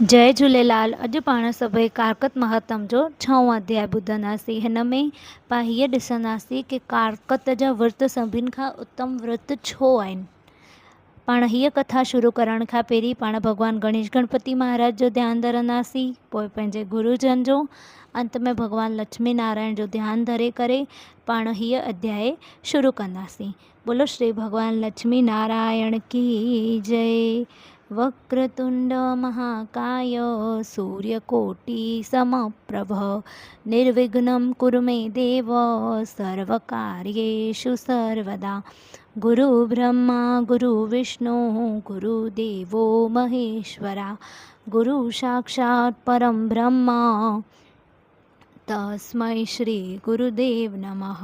जय झूलेलाल। अॼु पाण सभई कारकत महतम जो 6हों अध्याय ॿुधंदासीं। हिन में पाण हीअ ॾिसंदासीं कि कारकत जा विर्त सभिनि खां उत्तम विर्त छो आहिनि। पाण हीअ कथा शुरू करण खां पहिरीं पाण भॻवान गणेश गणपति महाराज जो ध्यानु धरंदासीं, पोइ पंहिंजे गुरुजन जो, अंत में भॻवान लक्ष्मी नारायण जो ध्यानु धरे करे पाण हीअ अध्याय शुरू कंदासीं। बोलो श्री भॻवान लक्ष्मी नारायण की जय। वक्रतुंड महाकाय सूर्यकोटि समप्रभ निर्विघ्नं कुरु मे देव सर्वकार्येषु सर्वदा। गुरु ब्रह्मा गुरु विष्णु गुरुदेवो महेश्वरा गुरु साक्षात् परं ब्रह्म तस्मै श्री गुरुदेव नमः।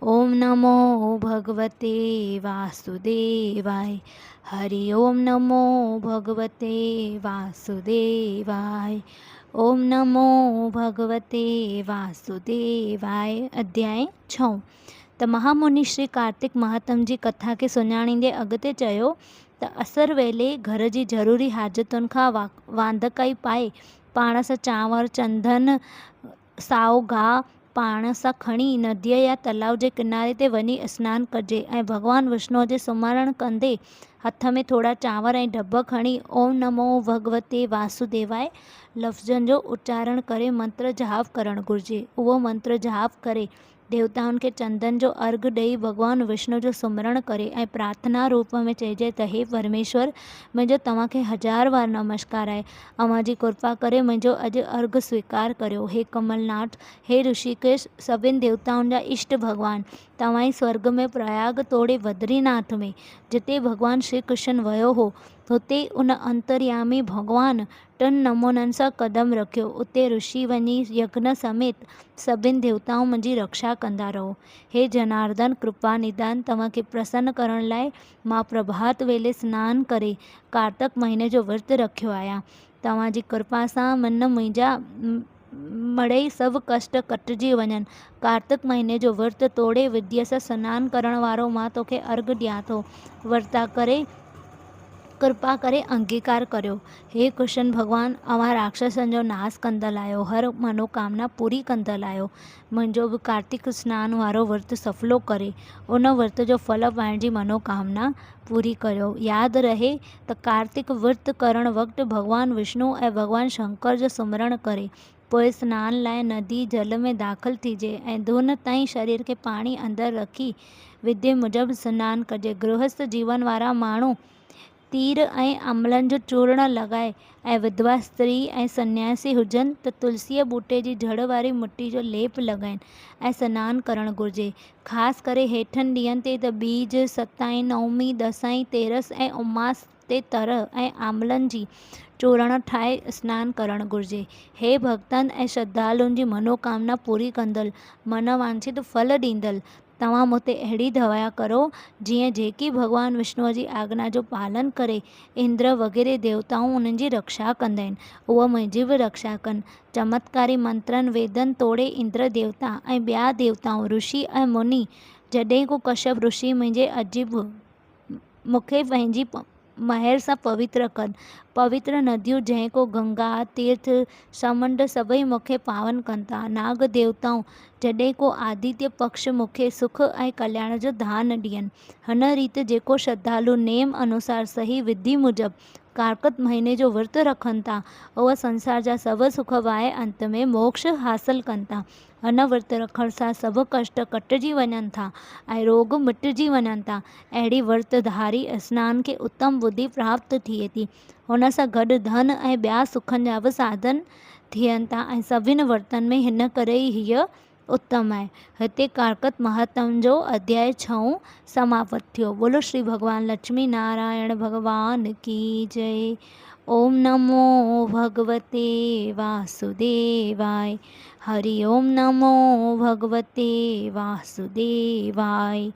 ओम नमो भगवते वासुदेवाय। हरि ओम नमो भगवते वासुदेवाय। ओम नमो भगवते वासुदेवाय। अध्याय 6। त महामुनि श्री कार्तिक महात्म जी कथा खे सुञाणींदे अॻिते चयो त असर वेले घर जी ज़रूरी हाजतुनि खां वांदकाई पाए पाण सां चांवर चंदन साओ गाह पाण सां खणी नदीअ या तलाव जे किनारे ते वञी सनानु कजे ऐं भॻवान विष्णुअ जे सुमरण कंदे हथ में थोरा चांवर ऐं ढब खणी ओम नमो भगवते वासुदेवाय लफ़्ज़नि जो उच्चारण करे मंत्र जाप करणु घुरिजे। उहो मंत्र जाप करे देवताउनि खे चंदन जो अर्घ ॾेई भॻवान विष्णु जो सुमरण करे ऐं प्रार्थना रूप में चइजे त हे परमेश्वर, मुंहिंजो तव्हांखे 1000 बार नमस्कार आहे। अव्हां जी कृपा करे मुंहिंजो अॼु अर्घ स्वीकार करियो। हे कमलनाथ, हे ऋषिकेश, सभिनि देवताउनि जा इष्ट भॻवान, तव्हां ई स्वर्ग में प्रयाग तोड़े बद्रीनाथ में जिते भॻवान श्री कृष्ण वियो हो, हुते उन अंतर्यामी भॻवान टिनि नमूननि सां क़दम रखियो। उते ऋषि वञी यज्ञ समेत सभिनि देवताऊं मुंहिंजी रक्षा कंदा रहो। हे जनार्दन कृपा निदान, तव्हांखे प्रसन्न करण लाइ मां प्रभात वेले सनानु करे कार्तिक महीने जो विर्त रखियो आहियां। तव्हांजी कृपा सां मन मुंहिंजा मड़ई सभु कष्ट कटिजी वञनि। कार्तिक महीने जो विर्त तोड़े विधीअ सां सनानु करण वारो मां तोखे अर्घ ॾियां थो। वर्ता करे कृपा करे अंगीकार करियो। हे कृष्ण भॻवान, अव्हां राक्षसनि जो नाश कंदल आहियो, हर मनोकामना पूरी कंदल आहियो। मुंहिंजो बि कार्तिक सनानु वारो विर्त सफलो करे उन विर्त जो फल पाइण जी मनोकामना पूरी करियो। यादि रहे त कार्तिक विर्त करण वक़्तु भॻवान विष्णु ऐं भॻवान शंकर जो सुमरण करे पोइ सनान लाइ नदी जल में दाख़िल थीजे ऐं धुन ताईं शरीर खे पाणी अंदरि रखी विधि मुजब सनानु कजे। गृहस्थ जीवन वारा माण्हू तीर ऐं अमलनि जो चूर्ण लॻाए ऐं विधवा स्त्री ऐं सन्यासी हुजनि त तुलसीअ ॿूटे जी जड़ वारी मिटी जो लेप लॻाइनि ऐं सनानु करणु घुरिजे। ख़ासि करे हेठनि ॾींहंनि ते त बीज, सताईं, नवमी, दसाईं, तेरस ऐं उमास ते तर ऐं आमलनि जी चूर्ण ठाहे सनानु करणु घुरिजे। हे भक्तनि ऐं श्रद्धालुनि जी मनोकामना पूरी कंदड़, मन वांछित फल ॾींदड़, तव्हां मूं ते अहिड़ी दया करो जीअं जेकी भॻवान विष्णुअ जी आज्ञा जो पालन करे इंद्र वग़ैरह देवताऊं उन्हनि जी रक्षा कंदा आहिनि, उहा मुंहिंजी बि रक्षा कनि। चमत्कारी मंत्रनि वेदनि तोड़े इंद्र देवता ऐं ॿिया देवताऊं, ऋषि ऐं मुनि, जॾहिं को कश्यप ऋषि मुंहिंजे अजीब मूंखे पंहिंजी महर सां पवित्र कनि। पवित्र नदियूं जंहिं को गंगा, तीर्थ, समुंड सभई मूंखे पावन कनि था। नाग देवताऊं जॾहिं को आदित्य पक्ष मूंखे सुख ऐं कल्याण जो दान ॾियनि। हिन रीति जेको श्रद्धालु नेम अनुसार सही विधि मुजब कार्तिक महीने जो विर्त रखनि था, उहे संसार जा सभु सुख पाए अंत में मोक्ष हासिल कनि था। हिन विर्त रखण सां सभु कष्ट कटिजी वञनि था ऐं रोग मिटिजी वञनि था। अहिड़ी विर्तधारी स्नान खे उत्तम बुद्धि प्राप्त थिए थी। हुन सां गॾु धन ऐं ॿिया सुखनि जा बि साधन थियनि था ऐं सभिनि विर्तनि में हिन करे ई हीअ उत्तम आहे। हिते कार्तिक महात्म जो अध्याय 6 समाप्त थियो। बोलो श्री भगवान लक्ष्मी नारायण भगवान की जय। ओम नमो भगवते वासुदेवाय। हरि ओम नमो भगवते वासुदेवाय।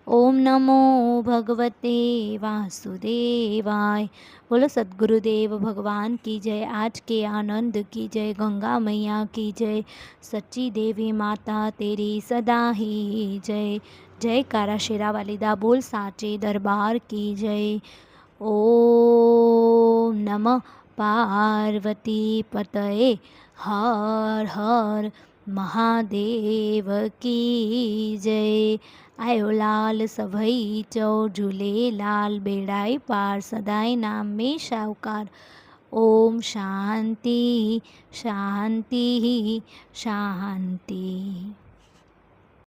ओम नमो भगवते वासुदेवाय। बोलो सद्गुरुदेव भगवान की जय। आज के आनंद की जय। गंगा मैया की जय। सच्ची देवी माता तेरी सदा ही जय। जय कारा शेरा वाली दा बोल साचे दरबार की जय। ओम नमः पार्वती पतये हर हर महादेव की जय। आयो लाल सभई चौ झूलेलाल बेड़ाई पार सदाई नाम में सावकार। ओम शांति शांति शांति।